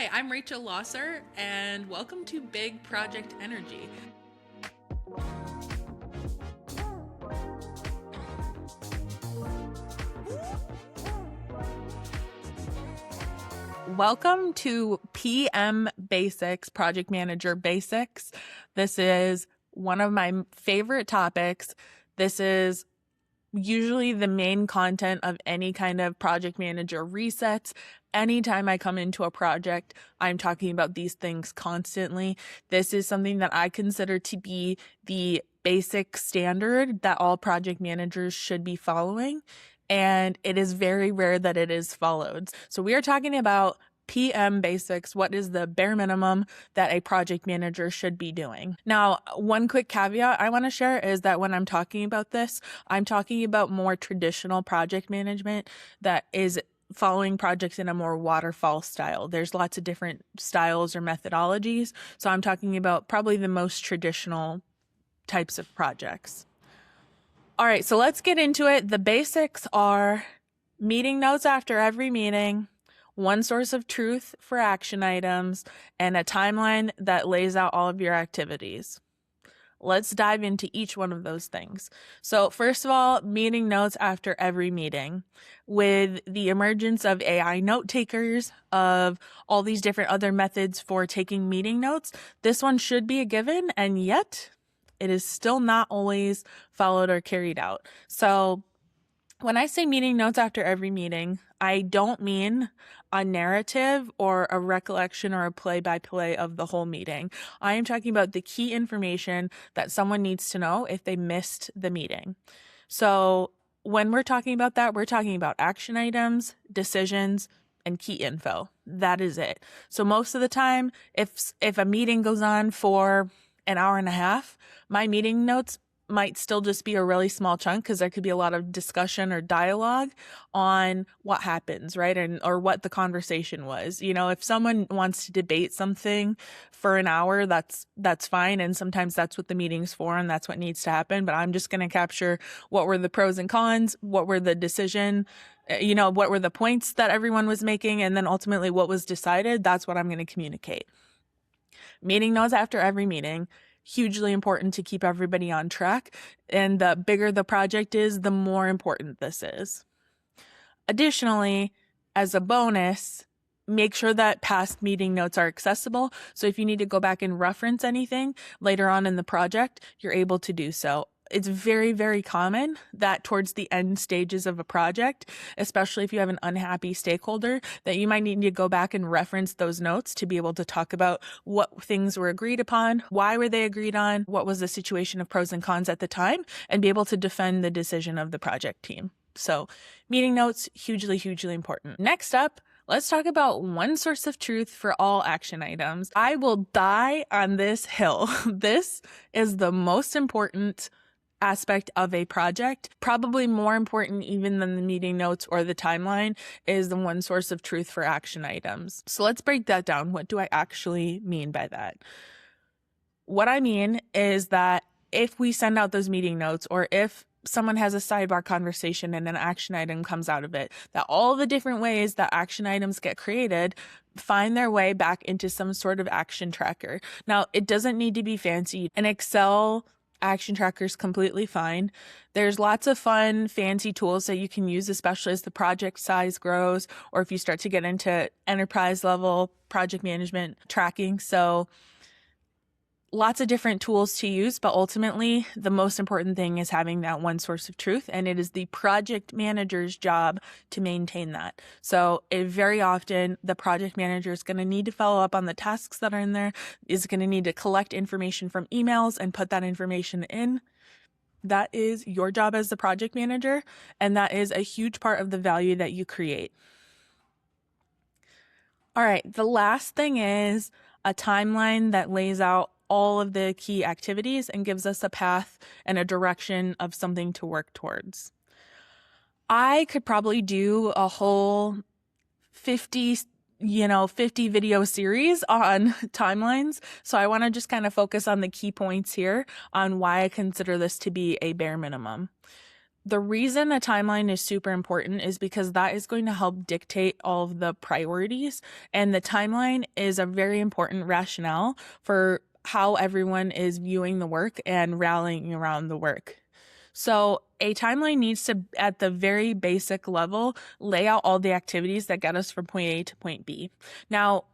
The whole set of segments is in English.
Hi, I'm Rachel Losser, and welcome to Big Project Energy. Welcome to PM Basics, Project Manager Basics. This is one of my favorite topics. This is usually the main content of any kind of project manager resets. Anytime I come into a project, I'm talking about these things constantly. This is something that I consider to be the basic standard that all project managers should be following. And it is very rare that it is followed. So we are talking about PM basics. What is the bare minimum that a project manager should be doing? Now, one quick caveat I want to share is that when I'm talking about this, I'm talking about more traditional project management that is following projects in a more waterfall style. There's lots of different styles or methodologies. So I'm talking about probably the most traditional types of projects. All right, so let's get into it. The basics are meeting notes after every meeting, one source of truth for action items, and a timeline that lays out all of your activities. Let's dive into each one of those things. So first of all, meeting notes after every meeting. With the emergence of AI note takers, of all these different other methods for taking meeting notes, this one should be a given, and yet it is still not always followed or carried out. So when I say meeting notes after every meeting, I don't mean a narrative or a recollection or a play-by-play of the whole meeting. I am talking about the key information that someone needs to know if they missed the meeting. So when we're talking about that, we're talking about action items, decisions, and key info. That is it. So most of the time, if a meeting goes on for an hour and a half, my meeting notes might still just be a really small chunk because there could be a lot of discussion or dialogue on what happens, right? Or what the conversation was. You know, if someone wants to debate something for an hour, that's fine. And sometimes that's what the meeting's for and that's what needs to happen. But I'm just going to capture what were the pros and cons, what were the decision, what were the points that everyone was making, and then ultimately what was decided. That's what I'm going to communicate. Meeting notes after every meeting. Hugely important to keep everybody on track. And the bigger the project is, the more important this is. Additionally, as a bonus, make sure that past meeting notes are accessible. So if you need to go back and reference anything later on in the project, you're able to do so. It's very, very common that towards the end stages of a project, especially if you have an unhappy stakeholder, that you might need to go back and reference those notes to be able to talk about what things were agreed upon, why were they agreed on, what was the situation of pros and cons at the time, and be able to defend the decision of the project team. So meeting notes, hugely, hugely important. Next up, let's talk about one source of truth for all action items. I will die on this hill. This is the most important aspect of a project, probably more important even than the meeting notes or the timeline, is the one source of truth for action items. So let's break that down. What do I actually mean by that? What I mean is that if we send out those meeting notes, or if someone has a sidebar conversation and an action item comes out of it, that all the different ways that action items get created find their way back into some sort of action tracker. Now, it doesn't need to be fancy. An Excel action tracker is completely fine. There's lots of fun, fancy tools that you can use, especially as the project size grows, or if you start to get into enterprise level project management tracking. So lots of different tools to use, but ultimately the most important thing is having that one source of truth, and it is the project manager's job to maintain that. So very often the project manager is going to need to follow up on the tasks that are in there, is going to need to collect information from emails and put that information in. That is your job as the project manager, and that is a huge part of the value that you create. All right, the last thing is a timeline that lays out all of the key activities and gives us a path and a direction of something to work towards. I could probably do a whole 50 video series on timelines. So I want to just kind of focus on the key points here on why I consider this to be a bare minimum. The reason a timeline is super important is because that is going to help dictate all of the priorities, and the timeline is a very important rationale for how everyone is viewing the work and rallying around the work. So a timeline needs to, at the very basic level, lay out all the activities that get us from point A to point B. Now,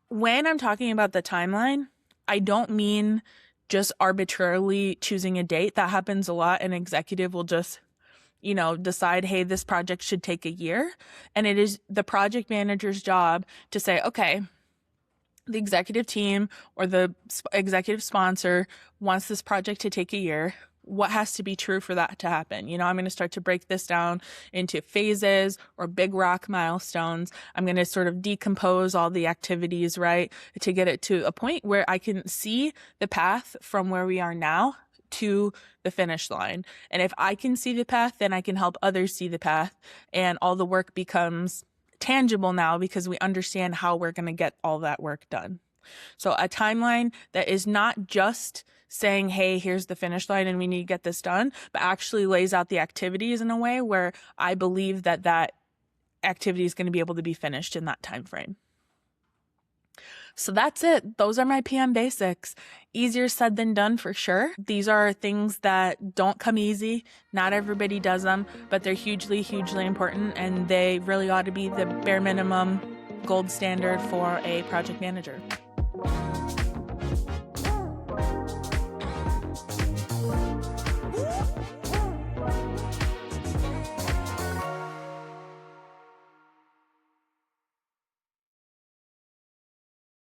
when I'm talking about the timeline, I don't mean just arbitrarily choosing a date. That happens a lot. An executive will just, decide, hey, this project should take a year. And it is the project manager's job to say, okay, the executive team or the executive sponsor wants this project to take a year. What has to be true for that to happen? I'm going to start to break this down into phases or big rock milestones. I'm going to sort of decompose all the activities, right, to get it to a point where I can see the path from where we are now to the finish line. And if I can see the path, then I can help others see the path, and all the work becomes tangible now because we understand how we're going to get all that work done. So a timeline that is not just saying, hey, here's the finish line and we need to get this done, but actually lays out the activities in a way where I believe that that activity is going to be able to be finished in that time frame. So that's it. Those are my PM basics. Easier said than done for sure. These are things that don't come easy. Not everybody does them, but they're hugely, hugely important, and they really ought to be the bare minimum gold standard for a project manager.